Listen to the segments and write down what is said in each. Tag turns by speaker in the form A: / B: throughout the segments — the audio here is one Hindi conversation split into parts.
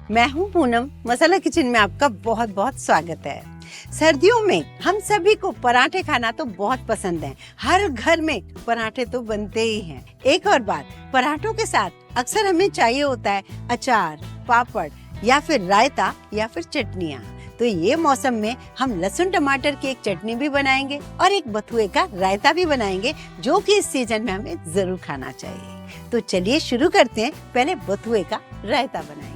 A: मैं हूं पूनम। मसाला किचन में आपका बहुत बहुत स्वागत है। सर्दियों में हम सभी को पराठे खाना तो बहुत पसंद है। हर घर में पराठे तो बनते ही हैं। एक और बात, पराठों के साथ अक्सर हमें चाहिए होता है अचार, पापड़ या फिर रायता या फिर चटनियाँ। तो ये मौसम में हम लहसुन टमाटर की एक चटनी भी बनाएंगे और एक बथुए का रायता भी बनाएंगे, जो कि इस सीजन में हमें जरूर खाना चाहिए। तो चलिए शुरू करते हैं। पहले बथुए का रायता बनाएंगे।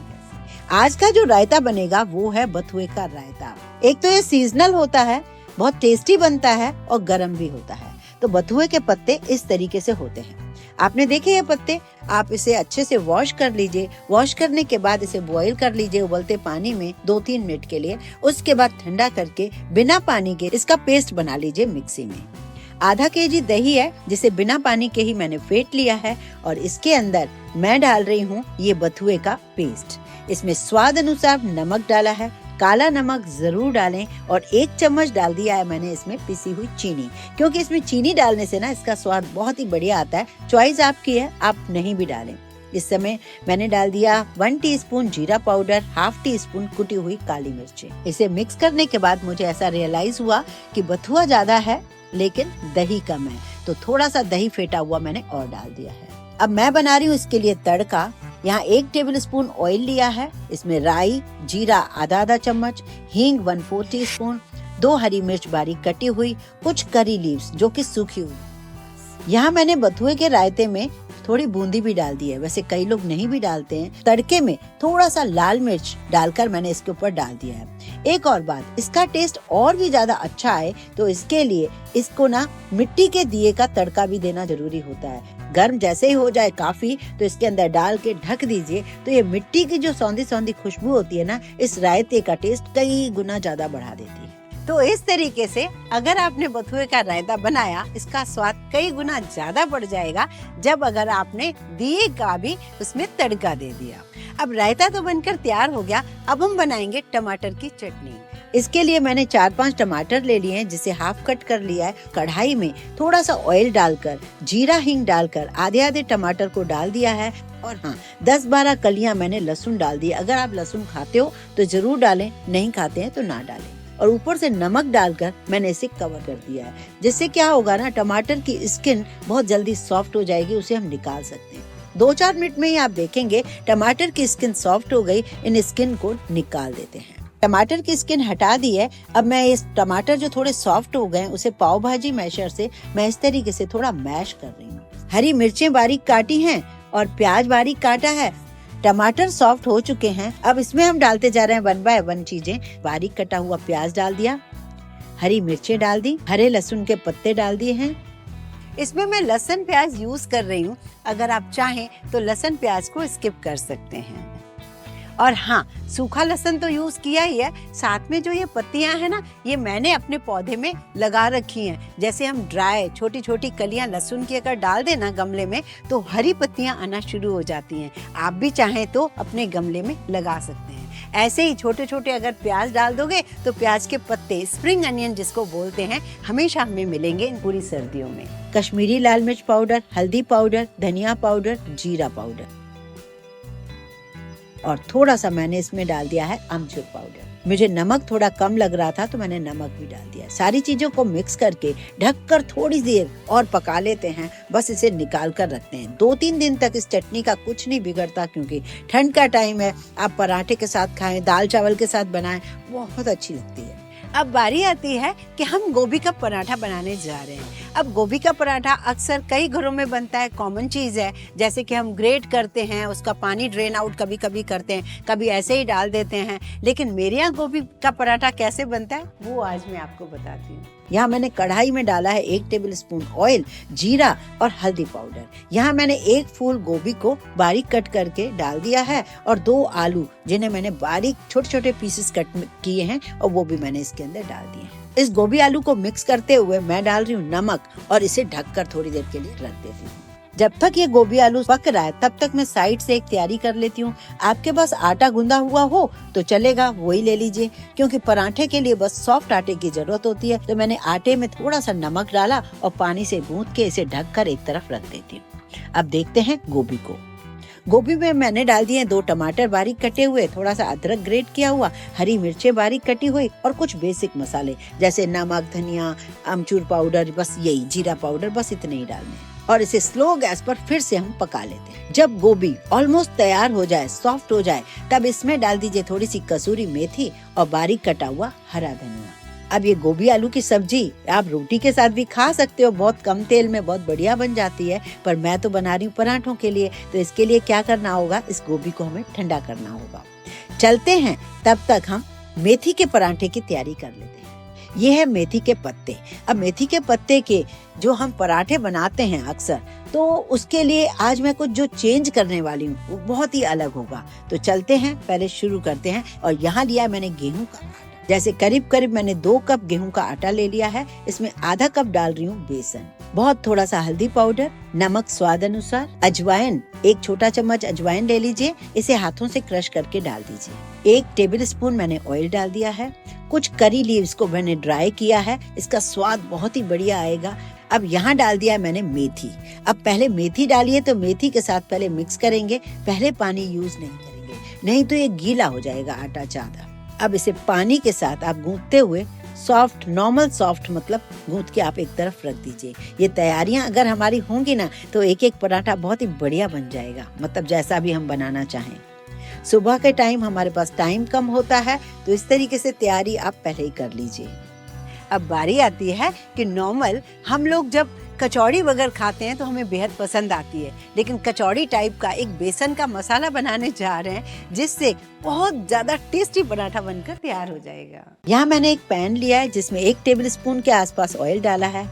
A: आज का जो रायता बनेगा वो है बथुए का रायता। एक तो ये सीजनल होता है, बहुत टेस्टी बनता है और गर्म भी होता है। तो बथुए के पत्ते इस तरीके से होते हैं। आपने देखे ये पत्ते, आप इसे अच्छे से वॉश कर लीजिए। वॉश करने के बाद इसे बॉईल कर लीजिए उबलते पानी में 2-3 मिनट के लिए। उसके बाद ठंडा करके बिना पानी के इसका पेस्ट बना लीजिए मिक्सी में। आधा केजी दही है जिसे बिना पानी के ही मैंने फेंट लिया है और इसके अंदर मैं डाल रही हूँ ये बथुए का पेस्ट। इसमें स्वाद अनुसार नमक डाला है, काला नमक जरूर डालें और 1 चम्मच डाल दिया है मैंने इसमें पिसी हुई चीनी, क्योंकि इसमें चीनी डालने से ना इसका स्वाद बहुत ही बढ़िया आता है। चॉइस आपकी है, आप नहीं भी डालें। इस समय मैंने डाल दिया 1 टीस्पून जीरा पाउडर, 1/2 टीस्पून कुटी हुई काली मिर्चें। इसे मिक्स करने के बाद मुझे ऐसा रियलाइज हुआ कि बथुआ ज्यादा है लेकिन दही कम है, तो थोड़ा सा दही फेंटा हुआ मैंने और डाल दिया है। अब मैं बना रही हूँ इसके लिए तड़का। यहाँ 1 टेबलस्पून ऑयल लिया है। इसमें राई, जीरा आधा चम्मच, हींग 1/4 टीस्पून, 2 हरी मिर्च बारीक कटी हुई, कुछ करी लीव्स जो कि सूखी हुई। यहाँ मैंने बथुए के रायते में थोड़ी बूंदी भी डाल दी है, वैसे कई लोग नहीं भी डालते हैं। तड़के में थोड़ा सा लाल मिर्च डालकर मैंने इसके ऊपर डाल दिया है। एक और बात, इसका टेस्ट और भी ज्यादा अच्छा आए तो इसके लिए इसको ना मिट्टी के दिए का तड़का भी देना जरूरी होता है। गर्म जैसे ही हो जाए काफी तो इसके अंदर डाल के ढक दीजिए, तो ये मिट्टी की जो सौंधी सौंधी खुशबू होती है ना, इस रायते का टेस्ट कई गुना ज्यादा बढ़ा देती है। तो इस तरीके से अगर आपने बथुए का रायता बनाया, इसका स्वाद कई गुना ज्यादा बढ़ जाएगा जब अगर आपने दिए का भी उसमें तड़का दे दिया। अब रायता तो बनकर तैयार हो गया। अब हम बनाएंगे टमाटर की चटनी। इसके लिए मैंने 4-5 टमाटर ले लिए हैं जिसे हाफ कट कर लिया है। कढ़ाई में थोड़ा सा ऑयल डालकर, जीरा हींग डालकर आधे टमाटर को डाल दिया है और हाँ 10-12 कलियां मैंने लहसुन डाल दी। अगर आप लहसुन खाते हो तो जरूर डालें, नहीं खाते हैं तो ना डालें। और ऊपर से नमक डालकर मैंने इसे कवर कर दिया है, जिससे क्या होगा ना, टमाटर की स्किन बहुत जल्दी सॉफ्ट हो जाएगी, उसे हम निकाल सकते हैं। 2-4 मिनट में ही आप देखेंगे टमाटर की स्किन सॉफ्ट हो गई। इन स्किन को निकाल देते हैं। टमाटर की स्किन हटा दी है। अब मैं इस टमाटर जो थोड़े सॉफ्ट हो गए उसे पाव भाजी मैशर से मैं इस तरीके से थोड़ा मैश कर रही हूँ। हरी मिर्चें बारीक काटी हैं और प्याज बारीक काटा है। टमाटर सॉफ्ट हो चुके हैं। अब इसमें हम डालते जा रहे हैं 1 बाय 1 चीजें। बारीक कटा हुआ प्याज डाल दिया, हरी मिर्चें डाल दी, हरे लहसुन के पत्ते डाल दिए हैं। इसमें मैं लहसुन प्याज यूज कर रही हूँ। अगर आप चाहें तो लहसुन प्याज को स्किप कर सकते हैं। और हाँ, सूखा लहसुन तो यूज किया ही है। साथ में जो ये पत्तियां हैं ना, ये मैंने अपने पौधे में लगा रखी हैं। जैसे हम ड्राई छोटी छोटी कलियां लहसुन की अगर डाल देना गमले में तो हरी पत्तियां आना शुरू हो जाती हैं। आप भी चाहें तो अपने गमले में लगा सकते हैं। ऐसे ही छोटे छोटे अगर प्याज डाल दोगे तो प्याज के पत्ते, स्प्रिंग अनियन जिसको बोलते हैं, हमेशा हमें मिलेंगे इन पूरी सर्दियों में। कश्मीरी लाल मिर्च पाउडर, हल्दी पाउडर, धनिया पाउडर, जीरा पाउडर और थोड़ा सा मैंने इसमें डाल दिया है अमचूर पाउडर। मुझे नमक थोड़ा कम लग रहा था तो मैंने नमक भी डाल दिया। सारी चीजों को मिक्स करके ढककर थोड़ी देर और पका लेते हैं। बस इसे निकाल कर रखते हैं। 2-3 दिन तक इस चटनी का कुछ नहीं बिगड़ता, क्योंकि ठंड का टाइम है। आप पराठे के साथ खाएं, दाल चावल के साथ बनाएं, बहुत अच्छी लगती है। अब बारी आती है कि हम गोभी का पराठा बनाने जा रहे हैं। अब गोभी का पराठा अक्सर कई घरों में बनता है, कॉमन चीज़ है। जैसे कि हम ग्रेट करते हैं, उसका पानी ड्रेन आउट कभी कभी करते हैं, कभी ऐसे ही डाल देते हैं। लेकिन मेरे यहाँ गोभी का पराठा कैसे बनता है वो आज मैं आपको बताती हूँ। यहाँ मैंने कढ़ाई में डाला है 1 टेबलस्पून ऑयल, जीरा और हल्दी पाउडर। यहाँ मैंने 1 फूल गोभी को बारीक कट करके डाल दिया है और 2 आलू जिन्हें मैंने बारीक छोटे छोटे पीसेस कट किए हैं और वो भी मैंने इसके अंदर डाल दिए हैं। इस गोभी आलू को मिक्स करते हुए मैं डाल रही हूँ नमक और इसे ढककर थोड़ी देर के लिए रख देती हूँ। जब तक ये गोभी आलू पक रहा है तब तक मैं साइड से एक तैयारी कर लेती हूँ। आपके पास आटा गूंदा हुआ हो तो चलेगा, वही ले लीजिए, क्योंकि पराठे के लिए बस सॉफ्ट आटे की जरूरत होती है। तो मैंने आटे में थोड़ा सा नमक डाला और पानी से गूंथ के इसे ढककर एक तरफ रख देती हूँ। अब देखते हैं गोभी को। गोभी में मैंने डाल दिए 2 टमाटर बारीक कटे हुए, थोड़ा सा अदरक ग्रेट किया हुआ, हरी मिर्चें बारीक कटी हुई और कुछ बेसिक मसाले जैसे नमक, धनिया, अमचूर पाउडर, बस यही जीरा पाउडर, बस इतने ही डालने हैं। और इसे स्लो गैस पर फिर से हम पका लेते हैं। जब गोभी ऑलमोस्ट तैयार हो जाए, सॉफ्ट हो जाए, तब इसमें डाल दीजिए थोड़ी सी कसूरी मेथी और बारीक कटा हुआ हरा धनिया। अब ये गोभी आलू की सब्जी आप रोटी के साथ भी खा सकते हो, बहुत कम तेल में बहुत बढ़िया बन जाती है, पर मैं तो बना रही हूँ पराठों के लिए, तो इसके लिए क्या करना होगा, इस गोभी को हमें ठंडा करना होगा। चलते हैं, तब तक हम मेथी के पराठे की तैयारी कर लेते हैं। ये है मेथी के पत्ते। अब मेथी के पत्ते के जो हम पराठे बनाते हैं अक्सर, तो उसके लिए आज मैं कुछ जो चेंज करने वाली हूँ वो बहुत ही अलग होगा। तो चलते हैं, पहले शुरू करते हैं। और यहाँ लिया मैंने गेहूं का आटा, जैसे करीब करीब मैंने 2 कप गेहूं का आटा ले लिया है। इसमें आधा कप डाल रही हूँ बेसन, बहुत थोड़ा सा हल्दी पाउडर, नमक स्वाद अनुसार, अजवाइन 1 छोटा चम्मच अजवाइन ले लीजिए, इसे हाथों से क्रश करके डाल दीजिए। 1 टेबल स्पून मैंने ऑयल डाल दिया है। कुछ करी लीव्स को मैंने ड्राई किया है, इसका स्वाद बहुत ही बढ़िया आएगा। अब यहाँ डाल दिया है मैंने मेथी। अब पहले मेथी डालिए, तो मेथी के साथ पहले मिक्स करेंगे, पहले पानी यूज नहीं करेंगे, नहीं तो ये गीला हो जाएगा आटा ज्यादा। अब इसे पानी के साथ आप गूंथते हुए सॉफ्ट, नॉर्मल सॉफ्ट मतलब गूंथ के आप एक तरफ रख दीजिए। ये तैयारियां अगर हमारी होंगी ना, तो एक एक पराठा बहुत ही बढ़िया बन जाएगा, मतलब जैसा भी हम बनाना चाहें। सुबह के टाइम हमारे पास टाइम कम होता है, तो इस तरीके से तैयारी आप पहले ही कर लीजिए। अब बारी आती है कि नॉर्मल हम लोग जब कचौड़ी वगैरह खाते हैं तो हमें बेहद पसंद आती है, लेकिन कचौड़ी टाइप का एक बेसन का मसाला बनाने जा रहे हैं, जिससे बहुत ज्यादा टेस्टी पराठा बनकर तैयार हो जाएगा। यहाँ मैंने एक पैन लिया है, जिसमें 1 टेबल स्पून के आसपास ऑयल डाला है।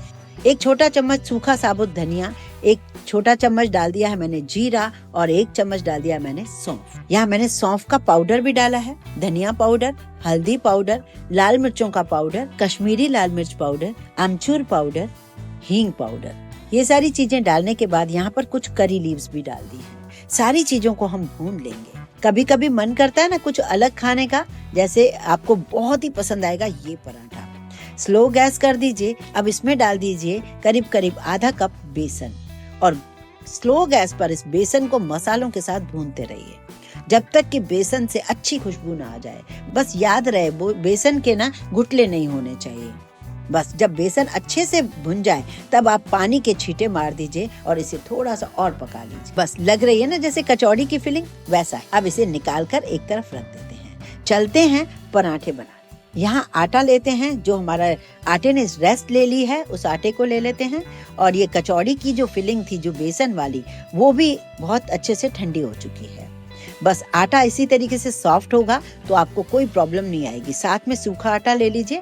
A: 1 छोटा चम्मच सूखा साबुत धनिया, 1 छोटा चम्मच डाल दिया है मैंने जीरा और 1 चम्मच डाल दिया मैंने सौंफ। यहाँ मैंने सौंफ का पाउडर भी डाला है, धनिया पाउडर, हल्दी पाउडर, लाल मिर्चों का पाउडर, कश्मीरी लाल मिर्च पाउडर, अमचूर पाउडर, हींग पाउडर। ये सारी चीजें डालने के बाद यहाँ पर कुछ करी लीव्स भी डाल दी है। सारी चीजों को हम भून लेंगे। कभी कभी मन करता है ना कुछ अलग खाने का, जैसे आपको बहुत ही पसंद आएगा ये पराठा। स्लो गैस कर दीजिए। अब इसमें डाल दीजिए करीब करीब आधा कप बेसन और स्लो गैस पर इस बेसन को मसालों के साथ भूनते रहिए जब तक कि बेसन से अच्छी खुशबू ना आ जाए। बस याद रहे बेसन के ना गुठले नहीं होने चाहिए। बस जब बेसन अच्छे से भुन जाए तब आप पानी के छींटे मार दीजिए और इसे थोड़ा सा और पका लीजिए। बस लग रही है ना जैसे कचौड़ी की फीलिंग, वैसा। अब इसे निकाल कर एक तरफ रख देते हैं। चलते हैं पराठे बनाने। यहाँ आटा लेते हैं, जो हमारा आटे ने रेस्ट ले ली है उस आटे को ले लेते हैं। और ये कचौड़ी की जो फिलिंग थी जो बेसन वाली, वो भी बहुत अच्छे से ठंडी हो चुकी है। बस आटा इसी तरीके से सॉफ्ट होगा तो आपको कोई प्रॉब्लम नहीं आएगी। साथ में सूखा आटा ले लीजिए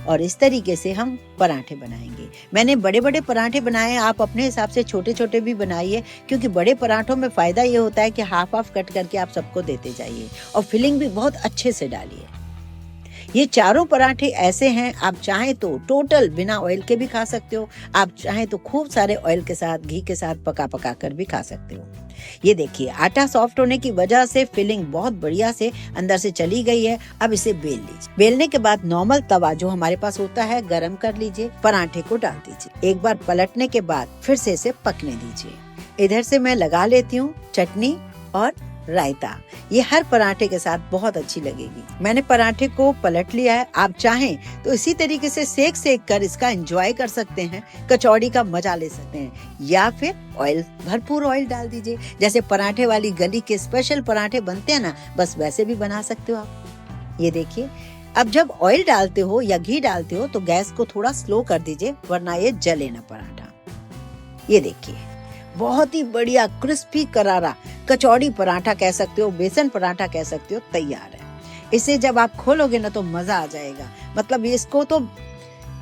A: और इस तरीके से हम पराठे बनाएंगे। मैंने बड़े बड़े पराठे बनाए, आप अपने हिसाब से छोटे छोटे भी बनाइए, क्योंकि बड़े पराठों में फायदा ये होता है कि हाफ हाफ कट करके आप सबको देते जाइए और फिलिंग भी बहुत अच्छे से डालिए। ये चारों पराठे ऐसे हैं, आप चाहें तो टोटल बिना ऑयल के भी खा सकते हो, आप चाहें तो खूब सारे ऑयल के साथ, घी के साथ पका पका कर भी खा सकते हो। ये देखिए आटा सॉफ्ट होने की वजह से फिलिंग बहुत बढ़िया से अंदर से चली गई है। अब इसे बेल लीजिए। बेलने के बाद नॉर्मल तवा जो हमारे पास होता है गरम कर लीजिए, पराठे को डाल दीजिए। एक बार पलटने के बाद फिर से इसे पकने दीजिए। इधर से मैं लगा लेती हूँ चटनी और रायता। ये हर पराठे के साथ बहुत अच्छी लगेगी। मैंने पराठे को पलट लिया है। आप चाहें तो इसी तरीके से सेक सेक कर इसका एंजॉय कर सकते हैं, कचौड़ी का मजा ले सकते हैं, या फिर ऑयल, भरपूर ऑयल डाल दीजिए। जैसे पराठे वाली गली के स्पेशल पराठे बनते हैं ना, बस वैसे भी बना सकते हो आप। ये देखिए, अब जब ऑयल डालते हो या घी डालते हो तो गैस को थोड़ा स्लो कर दीजिए, वरना ये जले ना पराठा। ये देखिए बहुत ही बढ़िया क्रिस्पी करारा कचौड़ी पराठा कह सकते हो, बेसन पराठा कह सकते हो, तैयार है। इसे जब आप खोलोगे ना तो मजा आ जाएगा, मतलब इसको तो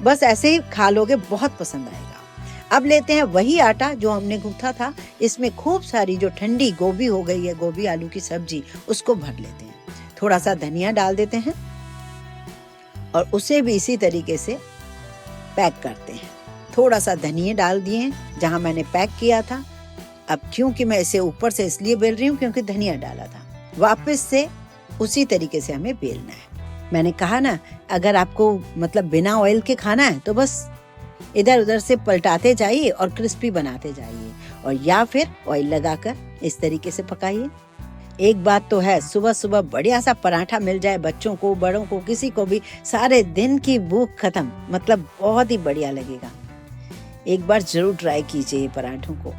A: बस ऐसे ही खा लोगे, बहुत पसंद आएगा। अब लेते हैं वही आटा जो हमने गूंथा था, इसमें खूब सारी जो ठंडी गोभी हो गई है, गोभी आलू की सब्जी, उसको भर लेते हैं। थोड़ा सा धनिया डाल देते हैं और उसे भी इसी तरीके से पैक करते हैं। थोड़ा सा धनिया डाल दिए जहां मैंने पैक किया था। अब क्योंकि मैं इसे ऊपर से इसलिए बेल रही हूँ क्योंकि धनिया डाला था। वापस से उसी तरीके से हमें बेलना है। मैंने कहा ना, अगर आपको मतलब बिना ऑयल के खाना है तो बस इधर उधर से पलटाते जाइए और क्रिस्पी बनाते जाइए, और या फिर ऑयल लगाकर इस तरीके से पकाइए। एक बात तो है, सुबह सुबह बढ़िया सा पराठा मिल जाए बच्चों को, बड़ों को, किसी को भी, सारे दिन की भूख खत्म, मतलब बहुत ही बढ़िया लगेगा। एक बार जरूर ट्राई कीजिए ये पराठों को।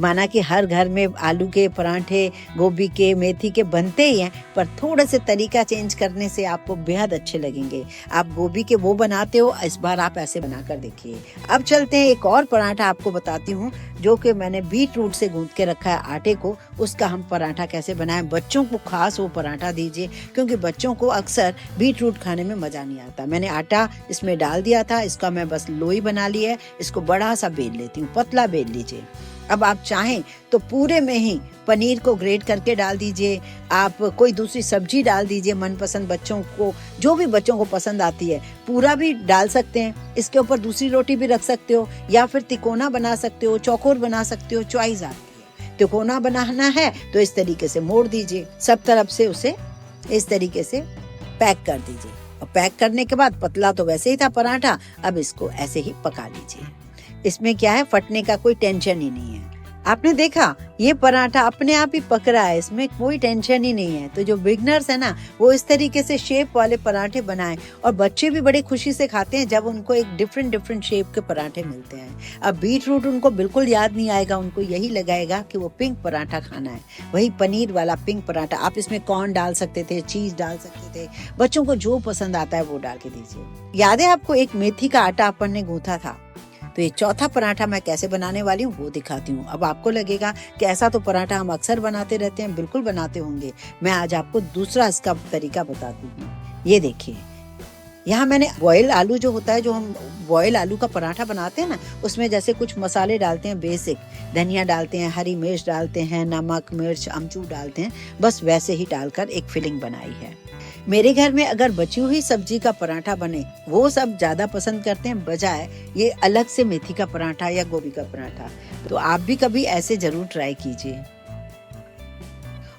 A: माना कि हर घर में आलू के पराठे, गोभी के, मेथी के बनते ही हैं, पर थोड़ा से तरीका चेंज करने से आपको बेहद अच्छे लगेंगे। आप गोभी के वो बनाते हो, इस बार आप ऐसे बनाकर देखिए। अब चलते हैं, एक और पराठा आपको बताती हूँ जो कि मैंने बीट रूट से गूंथ के रखा है आटे को, उसका हम पराठा कैसे बनाएं। बच्चों को खास वो पराठा दीजिए, क्योंकि बच्चों को अक्सर बीट रूट खाने में मजा नहीं आता। मैंने आटा इसमें डाल दिया था, इसका मैं बस लोई बना ली है। इसको बड़ा सा बेल लेती हूँ, पतला बेल लीजिए। अब आप चाहें तो पूरे में ही पनीर को ग्रेट करके डाल दीजिए, आप कोई दूसरी सब्जी डाल दीजिए मनपसंद बच्चों को, जो भी बच्चों को पसंद आती है, पूरा भी डाल सकते हैं। इसके ऊपर दूसरी रोटी भी रख सकते हो, या फिर तिकोना बना सकते हो, चौकोर बना सकते हो, चॉइस आपकी है। तिकोना बनाना है तो इस तरीके से मोड़ दीजिए, सब तरफ से उसे इस तरीके से पैक कर दीजिए। और पैक करने के बाद, पतला तो वैसे ही था पराठा, अब इसको ऐसे ही पका लीजिए। इसमें क्या है, फटने का कोई टेंशन ही नहीं है। आपने देखा, ये पराठा अपने आप ही पक रहा है, इसमें कोई टेंशन ही नहीं है। तो जो बिगनर्स है ना, वो इस तरीके से शेप वाले पराठे बनाएं, और बच्चे भी बड़े खुशी से खाते हैं जब उनको एक डिफरेंट शेप के पराठे मिलते हैं। अब बीट रूट उनको बिल्कुल याद नहीं आएगा, उनको यही लगाएगा कि वो पिंक पराठा खाना है, वही पनीर वाला पिंक पराठा। आप इसमें कॉर्न डाल सकते थे, चीज डाल सकते थे, बच्चों को जो पसंद आता है वो डाल के दीजिए। याद है आपको, एक मेथी का आटा अपन ने गूंथा था। तो ये चौथा पराठा मैं कैसे बनाने वाली हूँ वो दिखाती हूँ। अब आपको लगेगा कि ऐसा तो पराठा हम अक्सर बनाते रहते हैं, बिल्कुल बनाते होंगे। मैं आज आपको दूसरा इसका तरीका बताती हूँ। ये देखिए, यहाँ मैंने बॉयल आलू जो होता है, जो हम बॉयल आलू का पराठा बनाते हैं ना, उसमें जैसे कुछ मसाले डालते हैं बेसिक, धनिया डालते हैं, हरी मिर्च डालते हैं, नमक, मिर्च, अमचूर डालते हैं, बस वैसे ही डालकर एक फिलिंग बनाई है। मेरे घर में अगर बची हुई सब्जी का पराठा बने, वो सब ज्यादा पसंद करते हैं, बजाय ये अलग से मेथी का पराठा या गोभी का पराठा। तो आप भी कभी ऐसे जरूर ट्राई कीजिए।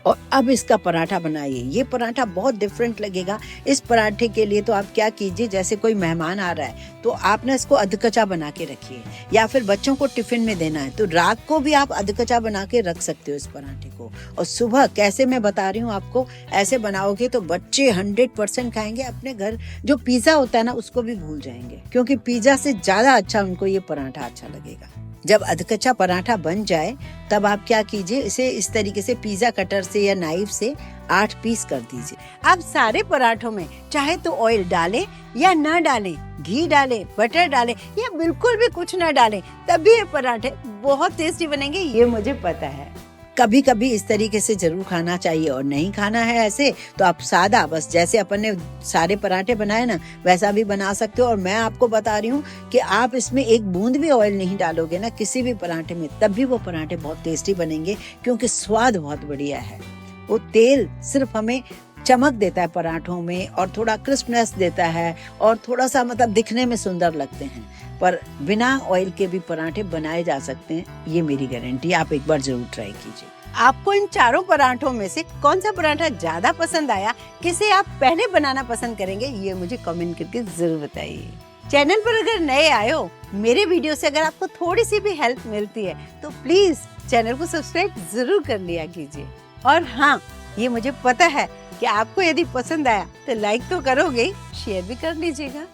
A: और अब इसका पराठा बनाइए। ये पराठा बहुत डिफरेंट लगेगा। इस पराठे के लिए तो आप क्या कीजिए, जैसे कोई मेहमान आ रहा है तो आप ना इसको अधकच्चा बना के रखिए, या फिर बच्चों को टिफिन में देना है तो रात को भी आप अधकच्चा बना के रख सकते हो इस पराठे को। और सुबह कैसे मैं बता रही हूँ आपको, ऐसे बनाओगे तो बच्चे 100% खाएंगे। अपने घर जो पिज्जा होता है ना, उसको भी भूल जाएंगे, क्योंकि पिज्जा से ज्यादा अच्छा उनको ये पराठा अच्छा लगेगा। जब अधकच्चा पराठा बन जाए तब आप क्या कीजिए, इसे इस तरीके से पिज्जा कटर से या नाइफ से 8 पीस कर दीजिए। आप सारे पराठों में चाहे तो ऑयल डालें या ना डालें, घी डालें, बटर डालें, या बिल्कुल भी कुछ ना डालें, तभी ये पराठे बहुत टेस्टी बनेंगे, ये मुझे पता है। कभी कभी इस तरीके से जरूर खाना चाहिए, और नहीं खाना है ऐसे तो आप सादा, बस जैसे अपन ने सारे पराठे बनाए ना, वैसा भी बना सकते हो। और मैं आपको बता रही हूँ कि आप इसमें एक बूंद भी ऑयल नहीं डालोगे ना किसी भी पराठे में, तब भी वो पराठे बहुत टेस्टी बनेंगे, क्योंकि स्वाद बहुत बढ़िया है। वो तेल सिर्फ हमें चमक देता है पराठों में, और थोड़ा क्रिस्पनेस देता है, और थोड़ा सा मतलब दिखने में सुंदर लगते हैं। पर बिना ऑयल के भी पराठे बनाए जा सकते हैं, ये मेरी गारंटी। आप एक बार जरूर ट्राई कीजिए। आपको इन चारों पराठों में से कौन सा पराठा ज्यादा पसंद आया, किसे आप पहले बनाना पसंद करेंगे, ये मुझे कमेंट करके जरूर बताइए। चैनल पर अगर नए आए हो, मेरे वीडियो से अगर आपको थोड़ी सी भी हेल्प मिलती है तो प्लीज चैनल को सब्सक्राइब जरूर कर लिया कीजिए। और हाँ, ये मुझे पता है कि आपको यदि पसंद आया तो लाइक तो करोगे, शेयर भी कर लीजिएगा।